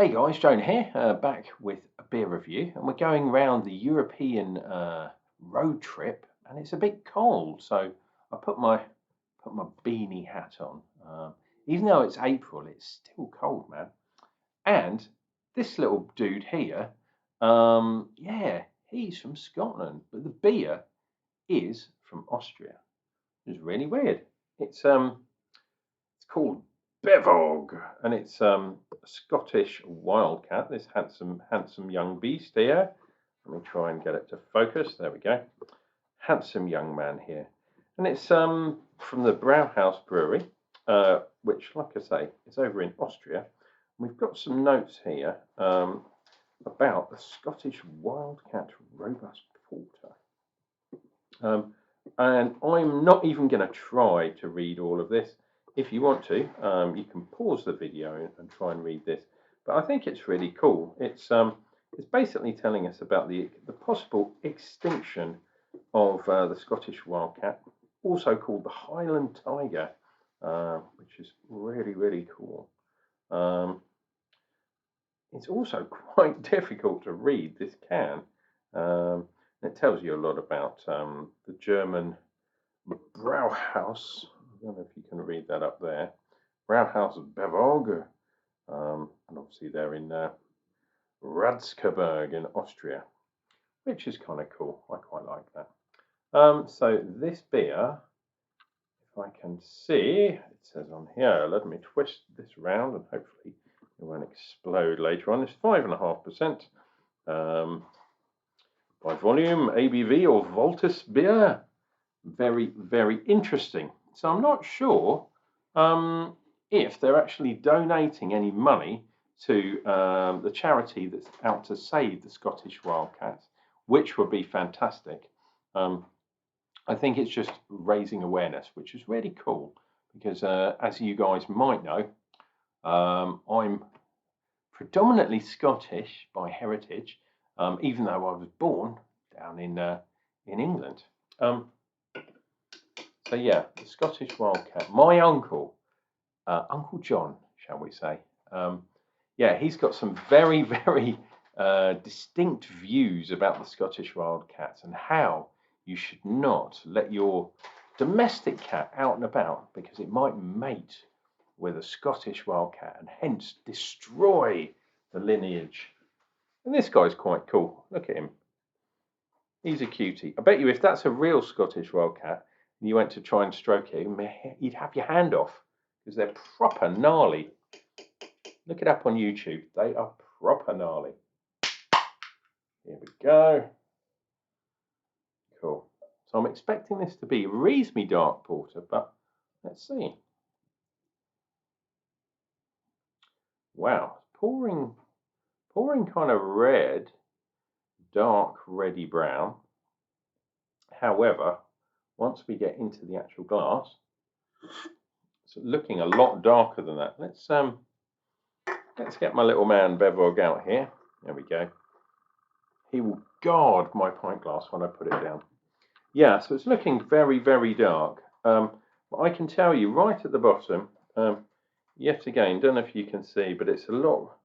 Hey guys, Joan here, back with a beer review, and we're going round the European road trip, and it's a bit cold, so I put my beanie hat on. Even though it's April, it's still cold, man. And this little dude here, yeah, he's from Scotland, but the beer is from Austria. It's really weird. It's called Bevog, and it's a Scottish Wildcat. This handsome young beast here. Let me try and get it to focus. There we go. Handsome young man here, and it's from the Brauhaus Brewery, which, like I say, is over in Austria. We've got some notes here about the Scottish Wildcat Robust Porter. And I'm not even going to try to read all of this. If you want to, you can pause the video and try and read this. But I think it's really cool. It's basically telling us about the possible extinction of the Scottish wildcat, also called the Highland tiger, which is really cool. It's also quite difficult to read, this can. It tells you a lot about the German Brauhaus. I don't know if you can read that up there. Brauhaus Bevog. And obviously they're in Radskeberg in Austria, which is kind of cool. I quite like that. So this beer, if I can see, it says on here, let me twist this round and hopefully it won't explode later on. It's 5.5%. By volume, ABV or Voltus beer. Very interesting. So I'm not sure if they're actually donating any money to the charity that's out to save the Scottish wildcats, which would be fantastic. I think it's just raising awareness, which is really cool because, as you guys might know, I'm predominantly Scottish by heritage, even though I was born down in England. So yeah, the Scottish Wildcat. My uncle, Uncle John, shall we say? Yeah, he's got some very distinct views about the Scottish Wildcats and how you should not let your domestic cat out and about because it might mate with a Scottish Wildcat and hence destroy the lineage. And this guy's quite cool. Look at him. He's a cutie. I bet you if that's a real Scottish Wildcat and you went to try and stroke him, you'd have your hand off because they're proper gnarly. Look it up on YouTube. They are proper gnarly. Here we go. Cool. So I'm expecting this to be a reasonably dark porter, but let's see. Wow, pouring kind of red, dark reddy brown. However, once we get into the actual glass, it's looking a lot darker than that. Let's get my little man Bevog out here. There we go. He will guard my pint glass when I put it down. Yeah, so it's looking very dark. But I can tell you right at the bottom, yet again, don't know if you can see, but it's a lot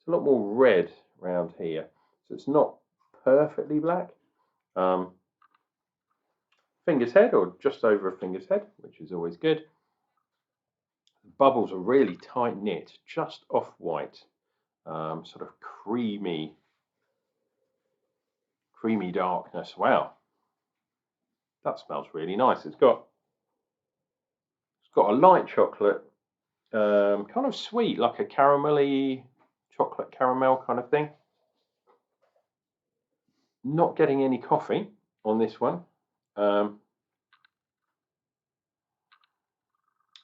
more red around here. So it's not perfectly black. Finger's head, or just over a finger's head, which is always good. The bubbles are really tight knit, just off white, sort of creamy darkness. Wow, that smells really nice. It's got a light chocolate, kind of sweet, like a caramelly chocolate caramel kind of thing. Not getting any coffee on this one.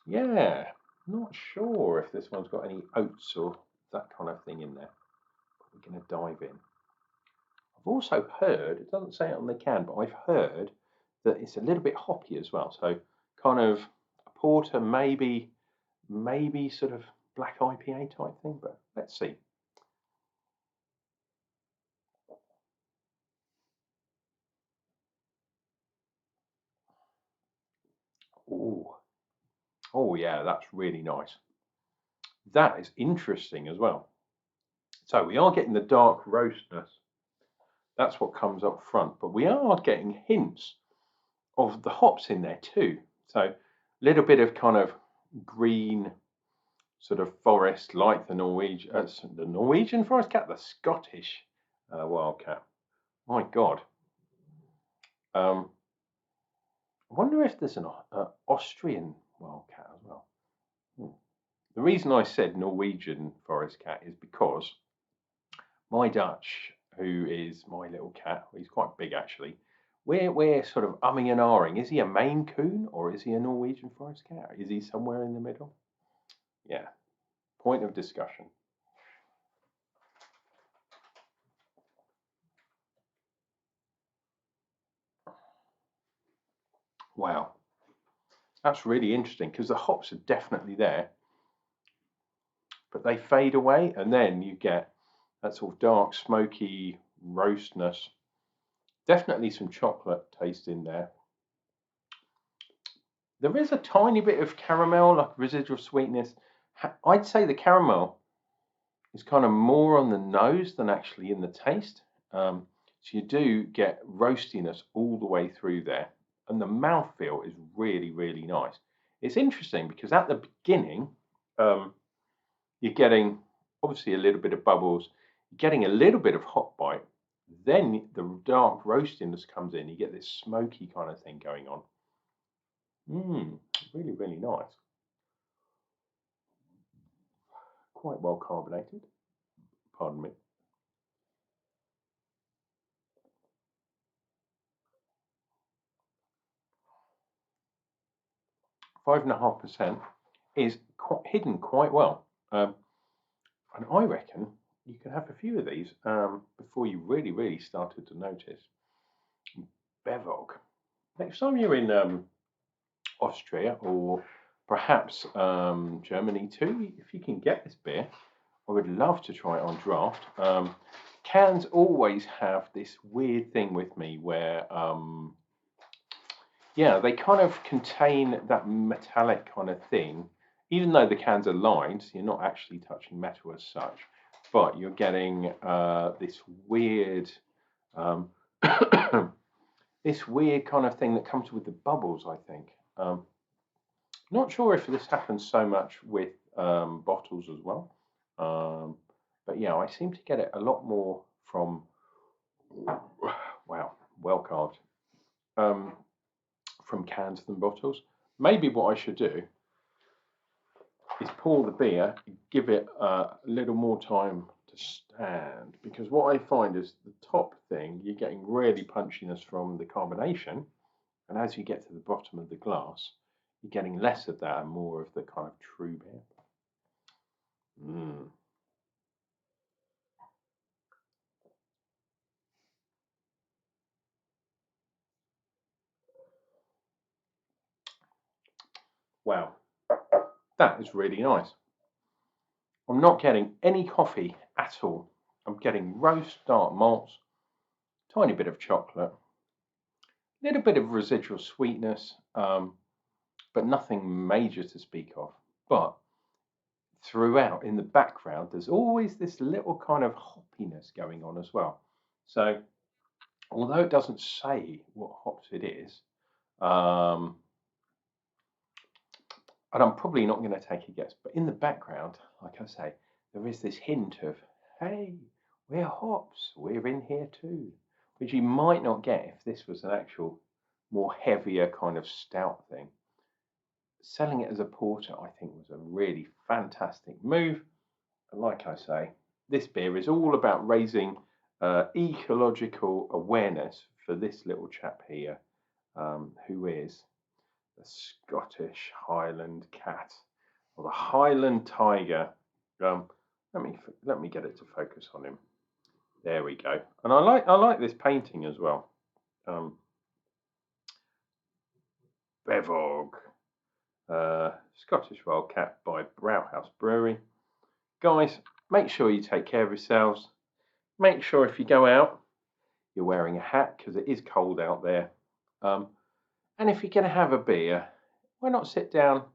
Yeah, not sure if this one's got any oats or that kind of thing in there. We're going to dive in. I've also heard, it doesn't say it on the can, but I've heard that it's a little bit hoppy as well. So kind of a porter, maybe sort of black IPA type thing, but let's see. Oh yeah, that's really nice. That is interesting as well. So we are getting the dark roastness. That's what comes up front, but we are getting hints of the hops in there too. So a little bit of kind of green sort of forest, like the Norwegian forest cat, the Scottish wildcat. My God. I wonder if there's an Austrian wildcat as well. The reason I said Norwegian forest cat is because my Dutch, who is my little cat, he's quite big actually. We're sort of umming and ahhing. Is he a Maine Coon or is he a Norwegian forest cat? Is he somewhere in the middle? Yeah, point of discussion. Wow, that's really interesting because the hops are definitely there, but they fade away, and then you get that sort of dark, smoky roastness. Definitely some chocolate taste in there. There is a tiny bit of caramel, like residual sweetness. I'd say the caramel is kind of more on the nose than actually in the taste. So you do get roastiness all the way through there. And the mouthfeel is really, really nice. It's interesting because at the beginning, you're getting obviously a little bit of bubbles, you're getting a little bit of hot bite. Then the dark roastiness comes in. You get this smoky kind of thing going on. Really, really nice. Quite well carbonated. Pardon me. 5.5% is hidden quite well. And I reckon you can have a few of these before you really, really started to notice. Bevog. Next time you're in Austria or perhaps Germany too, if you can get this beer, I would love to try it on draft. Cans always have this weird thing with me where, yeah, they kind of contain that metallic kind of thing, even though the cans are lined, so you're not actually touching metal as such, but you're getting this weird, um, this weird kind of thing that comes with the bubbles, I think. Not sure if this happens so much with bottles as well. But yeah, I seem to get it a lot more from, wow, well carved, from cans than bottles. Maybe what I should do is pour the beer, give it a little more time to stand, because what I find is the top thing, you're getting really punchiness from the carbonation, and as you get to the bottom of the glass, you're getting less of that and more of the kind of true beer. Wow, that is really nice. I'm not getting any coffee at all. I'm getting roast dark malts, tiny bit of chocolate, a little bit of residual sweetness, but nothing major to speak of. But throughout, in the background, there's always this little kind of hoppiness going on as well. So, although it doesn't say what hops it is, and I'm probably not going to take a guess, but in the background, like I say, there is this hint of, hey, we're hops, we're in here too, which you might not get if this was an actual more heavier kind of stout thing. Selling it as a porter, I think, was a really fantastic move. And like I say, this beer is all about raising ecological awareness for this little chap here, who is the Scottish Highland cat, or the Highland tiger. Let me get it to focus on him. There we go. And I like this painting as well. Bevog, Scottish Wildcat by Brauhaus Brewery. Guys, make sure you take care of yourselves. Make sure if you go out, you're wearing a hat because it is cold out there. And if you're going to have a beer, why not sit down,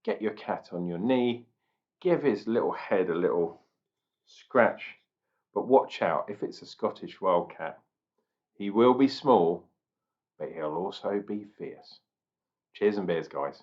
get your cat on your knee, give his little head a little scratch. But watch out, if it's a Scottish Wildcat, he will be small, but he'll also be fierce. Cheers and beers, guys.